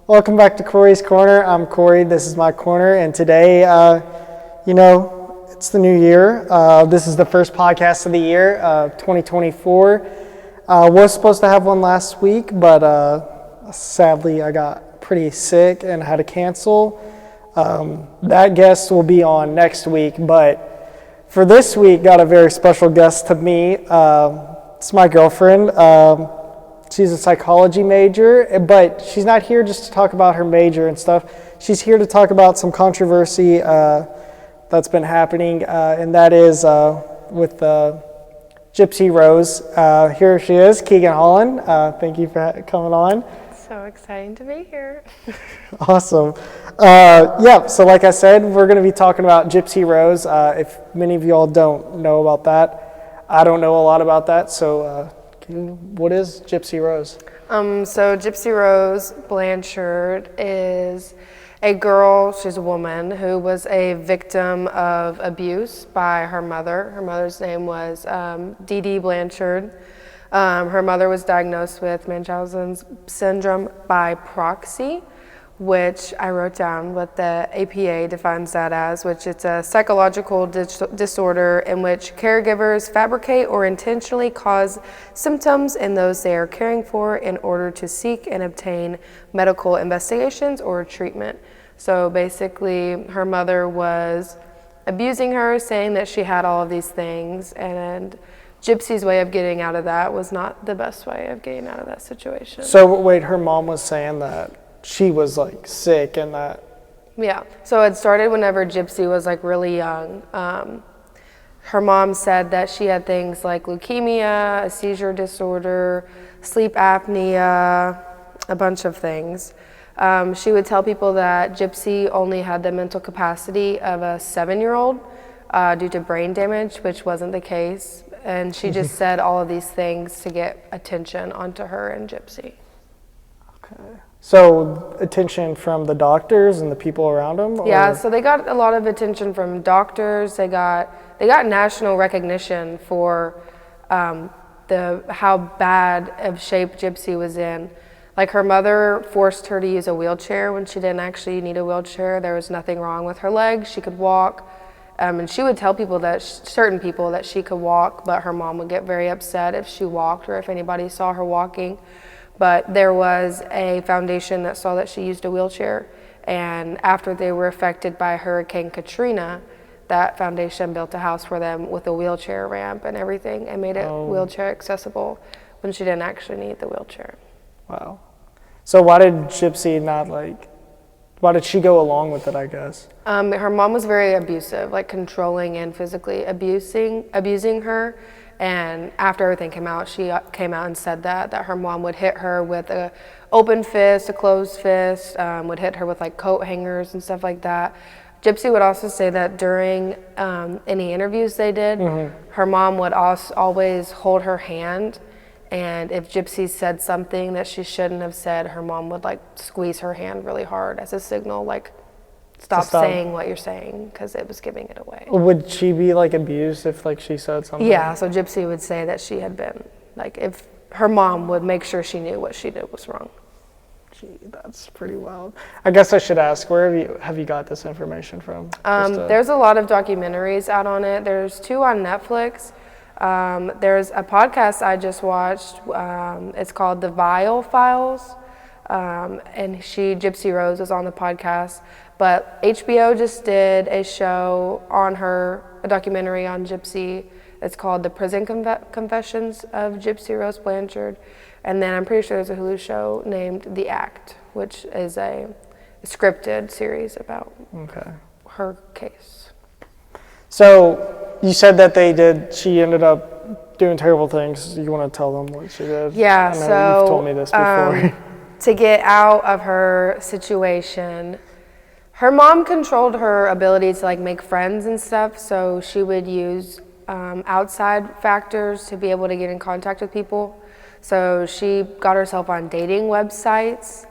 Welcome back to Corey's Corner. I'm Corey, this is my corner, and today, it's the new year. This is the first podcast of the year, 2024. Was supposed to have one last week, but sadly I got pretty sick and had to cancel. That guest will be on next week, but for this week, got a very special guest to me. It's my girlfriend. She's a psychology major, but she's not here just to talk about her major and stuff. She's here to talk about some controversy that's been happening, and that is with Gypsy Rose. Here she is, Keaghan Holland. Thank you for coming on. So exciting to be here. Awesome. So like I said, we're going to be talking about Gypsy Rose. If many of you all don't know about that, I don't know a lot about that, so what is Gypsy Rose? So Gypsy Rose Blanchard is a girl, she's a woman, who was a victim of abuse by her mother. Her mother's name was Dee Dee Blanchard. Her mother was diagnosed with Munchausen's syndrome by proxy, which I wrote down what the APA defines that as, which it's a psychological disorder in which caregivers fabricate or intentionally cause symptoms in those they are caring for in order to seek and obtain medical investigations or treatment. So basically, her mother was abusing her, saying that she had all of these things, and Gypsy's way of getting out of that was not the best way of getting out of that situation. So wait, her mom was saying that she was like sick and that. Yeah, so it started whenever Gypsy was like really young. Her mom said that she had things like leukemia, a seizure disorder, sleep apnea, a bunch of things. She would tell people that Gypsy only had the mental capacity of a 7-year-old due to brain damage, which wasn't the case. And she just said all of these things to get attention onto her and Gypsy. Okay. So attention from the doctors and the people around them? Or? Yeah, so they got a lot of attention from doctors. They got national recognition for how bad of shape Gypsy was in. Like, her mother forced her to use a wheelchair when she didn't actually need a wheelchair. There was nothing wrong with her legs. She could walk. And she would tell people certain people that she could walk, but her mom would get very upset if she walked or if anybody saw her walking. But there was a foundation that saw that she used a wheelchair, and after they were affected by Hurricane Katrina, that foundation built a house for them with a wheelchair ramp and everything, and made it wheelchair accessible when she didn't actually need the wheelchair. Wow. So why did Gypsy why did she go along with it, I guess? Her mom was very abusive, like controlling and physically abusing her. And after everything came out, she came out and said that her mom would hit her with a open fist, a closed fist, would hit her with like coat hangers and stuff like that. Gypsy would also say that during any interviews they did, her mom would always hold her hand, and if Gypsy said something that she shouldn't have said, her mom would like squeeze her hand really hard as a signal, like stop saying what you're saying, because it was giving it away. Would she be like abused if like she said something? Yeah, so Gypsy would say that she had been, like, if her mom would make sure she knew what she did was wrong. Gee, that's pretty wild. I guess I should ask, where have you got this information from? There's a lot of documentaries out on it. There's 2 on Netflix. There's a podcast I just watched. It's called The Vile Files. And Gypsy Rose is on the podcast. But HBO just did a show on her, a documentary on Gypsy. It's called The Prison Confessions of Gypsy Rose Blanchard. And then I'm pretty sure there's a Hulu show named The Act, which is a scripted series about her case. So you said that she ended up doing terrible things. You want to tell them what she did? Yeah, I know you've told me this before. To get out of her situation, her mom controlled her ability to like make friends and stuff, so she would use outside factors to be able to get in contact with people. So she got herself on dating websites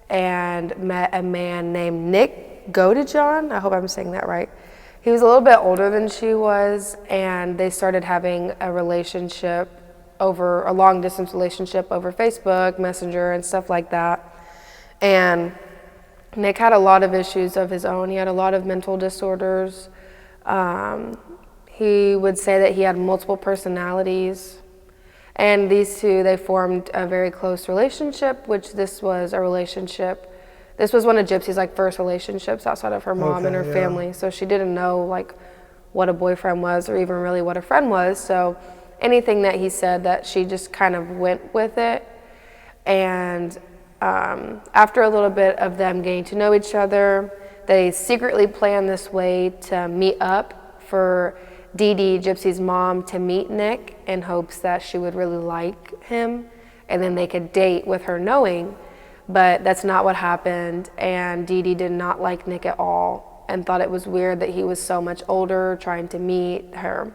and met a man named Nick Godejohn. I hope I'm saying that right. He was a little bit older than she was, and they started having a long distance relationship over Facebook, Messenger, and stuff like that. And Nick had a lot of issues of his own. He had a lot of mental disorders. He would say that he had multiple personalities. And these two, they formed a very close relationship, which this was one of Gypsy's like first relationships outside of her mom and her family. So she didn't know like what a boyfriend was or even really what a friend was. So anything that he said, that she just kind of went with it. And after a little bit of them getting to know each other, they secretly planned this way to meet up for Dee Dee, Gypsy's mom, to meet Nick in hopes that she would really like him and then they could date with her knowing. But that's not what happened, and Dee Dee did not like Nick at all and thought it was weird that he was so much older trying to meet her.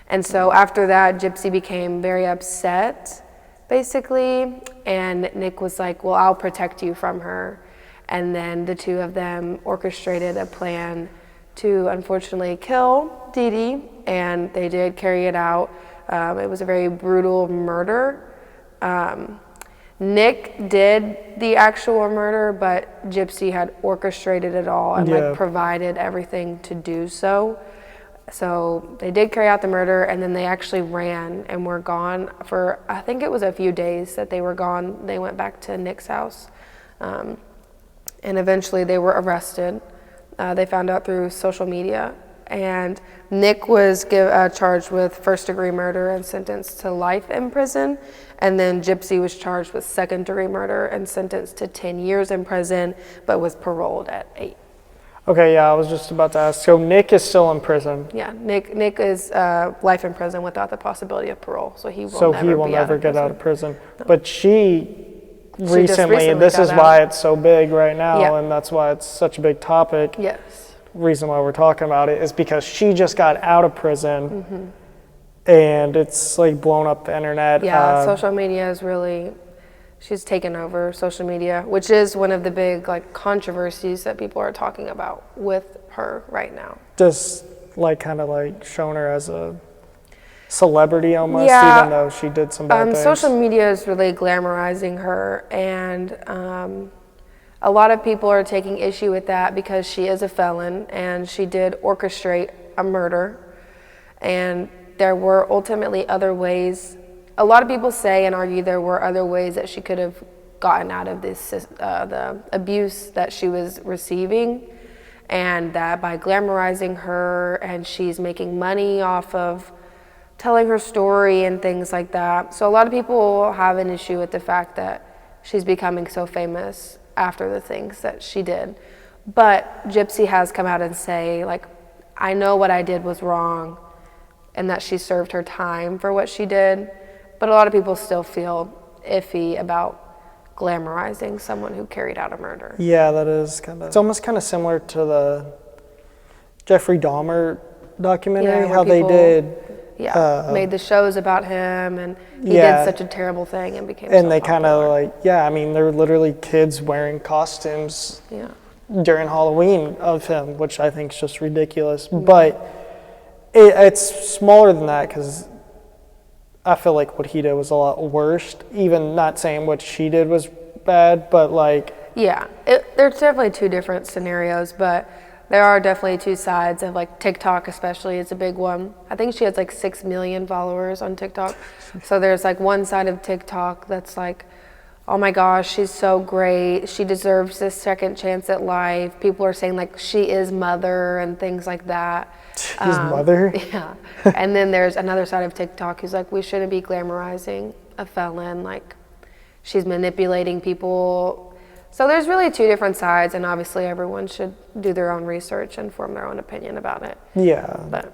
And so after that, Gypsy became very upset, basically, and Nick was like, well, I'll protect you from her. And then the two of them orchestrated a plan to unfortunately kill Dee Dee, and they did carry it out. It was a very brutal murder. Nick did the actual murder, but Gypsy had orchestrated it all and like provided everything to do so. So they did carry out the murder, and then they actually ran and were gone for, I think it was a few days that they were gone. They went back to Nick's house, and eventually they were arrested. They found out through social media, and Nick was charged with first-degree murder and sentenced to life in prison, and then Gypsy was charged with second-degree murder and sentenced to 10 years in prison, but was paroled at 8. Okay, yeah, I was just about to ask. So Nick is still in prison. Yeah, Nick is life in prison without the possibility of parole, so he will never get out of prison. No. But she recently, this is why it's so big right now, and that's why it's such a big topic. Yes. Reason why we're talking about it is because she just got out of prison, and it's like blown up the internet. Yeah, social media is really, she's taken over social media, which is one of the big like controversies that people are talking about with her right now. Just like kind of like showing her as a celebrity almost, even though she did some bad things. Social media is really glamorizing her, and a lot of people are taking issue with that because she is a felon and she did orchestrate a murder, and there were ultimately other ways. A lot of people say and argue there were other ways that she could have gotten out of this the abuse that she was receiving, and that by glamorizing her, and she's making money off of telling her story and things like that. So a lot of people have an issue with the fact that she's becoming so famous after the things that she did. But Gypsy has come out and say, like, I know what I did was wrong and that she served her time for what she did. But a lot of people still feel iffy about glamorizing someone who carried out a murder. Yeah, that is kind of, it's almost kind of similar to the Jeffrey Dahmer documentary, how they did. Yeah, made the shows about him, and he did such a terrible thing and became so they kind of like, I mean, there were literally kids wearing costumes during Halloween of him, which I think is just ridiculous. But it's smaller than that, because I feel like what he did was a lot worse. Even not saying what she did was bad, but like... Yeah, there's definitely two different scenarios, but there are definitely two sides of like TikTok especially is a big one. I think she has like 6 million followers on TikTok. So there's like one side of TikTok that's like, oh my gosh, she's so great. She deserves this second chance at life. People are saying like she is mother and things like that. She's mother? Yeah. And then there's another side of TikTok who's like, we shouldn't be glamorizing a felon. Like, she's manipulating people. So there's really two different sides, and obviously everyone should do their own research and form their own opinion about it. Yeah. But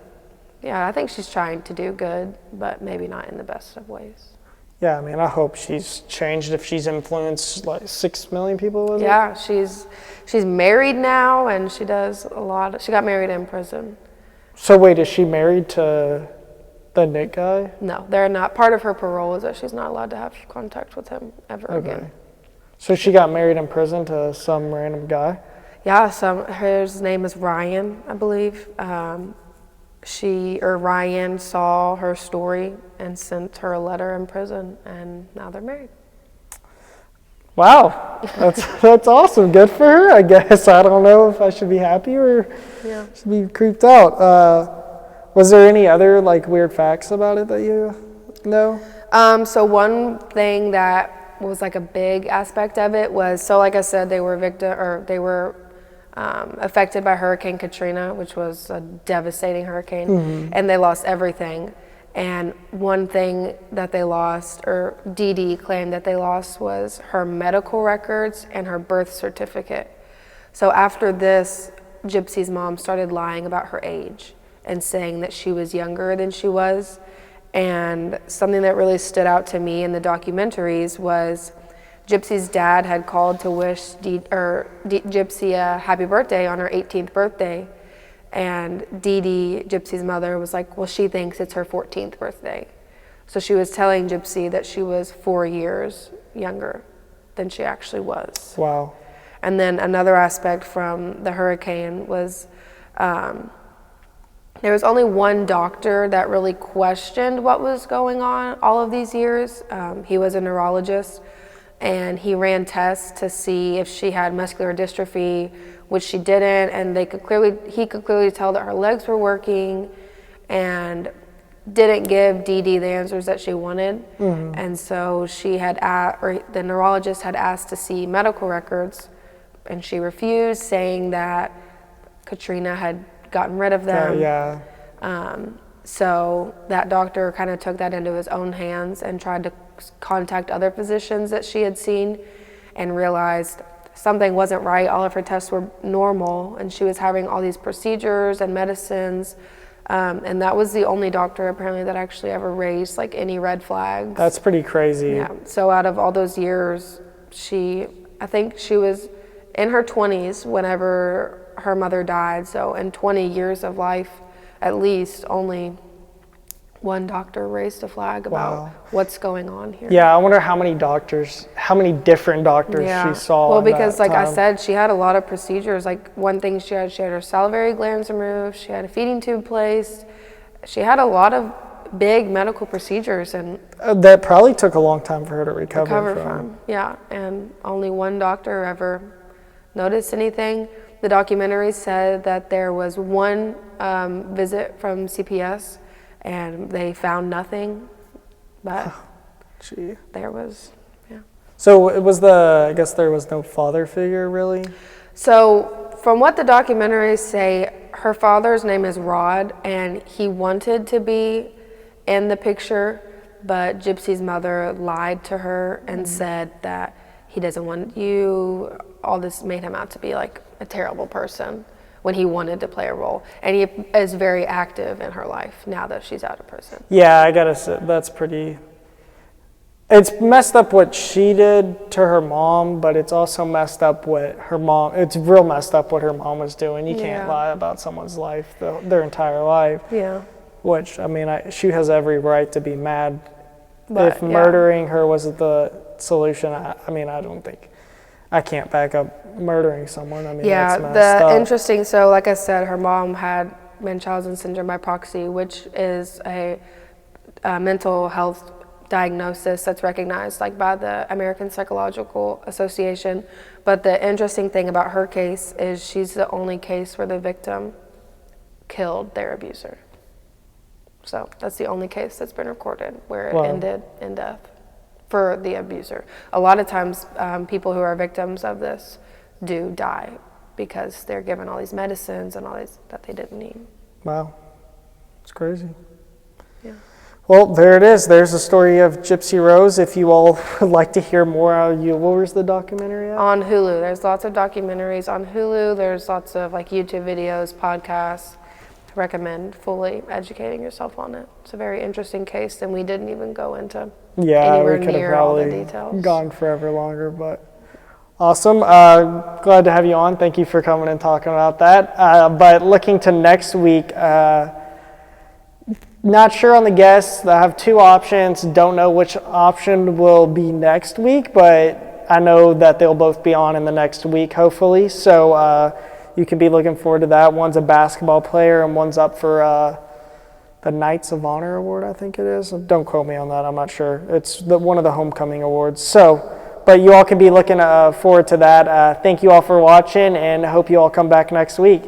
yeah, I think she's trying to do good, but maybe not in the best of ways. Yeah, I mean, I hope she's changed if she's influenced like 6 million people, was it? Yeah, she's married now, and she does a lot. She got married in prison. So wait, is she married to the Nick guy? No, they're not. Part of her parole is that she's not allowed to have contact with him ever again. So she got married in prison to some random guy? Yeah, his name is Ryan, I believe. Ryan saw her story and sent her a letter in prison, and now they're married. Wow, that's awesome. Good for her, I guess. I don't know if I should be happy or should be creeped out. Was there any other like weird facts about it that you know? So one thing that was like a big aspect of it was, so like I said, they were affected by Hurricane Katrina, which was a devastating hurricane, and they lost everything. And one thing that they lost, or Dee Dee claimed that they lost, was her medical records and her birth certificate. So after this, Gypsy's mom started lying about her age and saying that she was younger than she was. And something that really stood out to me in the documentaries was Gypsy's dad had called to wish Gypsy a happy birthday on her 18th birthday. And Dee Dee, Gypsy's mother, was like, well, she thinks it's her 14th birthday. So she was telling Gypsy that she was 4 years younger than she actually was. Wow. And then another aspect from the hurricane was there was only one doctor that really questioned what was going on all of these years. He was a neurologist, and he ran tests to see if she had muscular dystrophy, which she didn't, and he could clearly tell that her legs were working, and didn't give Dee Dee the answers that she wanted. And so the neurologist had asked to see medical records, and she refused, saying that Katrina had gotten rid of them. So that doctor kind of took that into his own hands and tried to contact other physicians that she had seen, and realized something wasn't right. All of her tests were normal, and she was having all these procedures and medicines. And that was the only doctor apparently that actually ever raised like any red flags. That's pretty crazy. Yeah. So out of all those years, I think she was in her 20s whenever her mother died. So in 20 years of life, at least, only one doctor raised a flag about what's going on here. Yeah, I wonder how many different doctors she saw. Well, because like I said, she had a lot of procedures. Like one thing she had her salivary glands removed, she had a feeding tube placed, she had a lot of big medical procedures, and that probably took a long time for her to recover from. Yeah, and only one doctor ever noticed anything. The documentary said that there was one visit from CPS, and they found nothing, but there was, So it was I guess there was no father figure, really? So from what the documentaries say, her father's name is Rod, and he wanted to be in the picture, but Gypsy's mother lied to her and said that he doesn't want you. All this made him out to be like a terrible person when he wanted to play a role. And he is very active in her life now that she's out of prison. Yeah, I gotta say, that's pretty... It's messed up what she did to her mom, but it's also messed up what her mom... It's real messed up what her mom was doing. You can't lie about someone's life, their entire life. Yeah. Which, I mean, she has every right to be mad. But, if murdering her was the solution, I mean, I don't think... I can't back up murdering someone. I mean, that's messed up. Interesting. So, like I said, her mom had Munchausen syndrome by proxy, which is a mental health diagnosis that's recognized like by the American Psychological Association. But the interesting thing about her case is she's the only case where the victim killed their abuser. So that's the only case that's been recorded where it ended in death for the abuser. A lot of times people who are victims of this do die because they're given all these medicines and all these that they didn't need. Wow, it's crazy. Yeah. Well, there it is. There's the story of Gypsy Rose. If you all would like to hear more, where's the documentary at? On Hulu. There's lots of documentaries on Hulu. There's lots of like YouTube videos, podcasts. I recommend fully educating yourself on it. It's a very interesting case, and we didn't even go into anywhere we could near have all the probably details. gone forever longer, but awesome. Glad to have you on. Thank you for coming and talking about that. But looking to next week, not sure on the guests. I have two options. Don't know which option will be next week, but I know that they'll both be on in the next week, hopefully. So you can be looking forward to that. One's a basketball player, and one's up for the Knights of Honor Award, I think it is. Don't quote me on that. I'm not sure. It's one of the homecoming awards. So but you all can be looking forward to that. Thank you all for watching, and I hope you all come back next week.